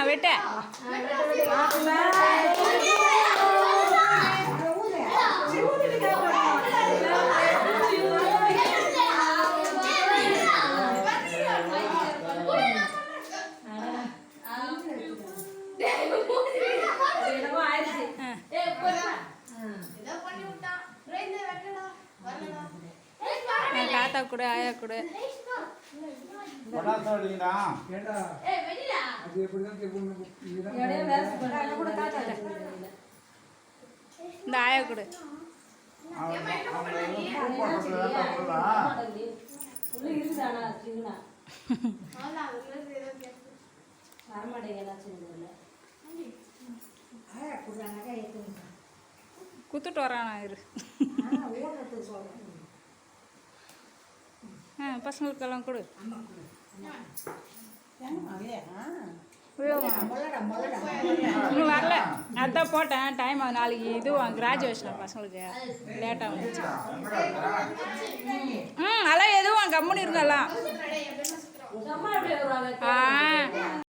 வெட்ட தாத்தா கூட ஆயா கூட இந்த ஆயா கூட குத்துட்டு வரானா இரு பசங்களுக்கெல்லாம் கொடு இன்னும் வரல அதான் போட்டேன் டைம் ஆகுது நாளைக்கு இது கிராஜுவேஷன் பசங்களுக்கு லேட்டாக வந்துச்சு அதெல்லாம் எதுவும் கம்முன்னு இருந்தெல்லாம்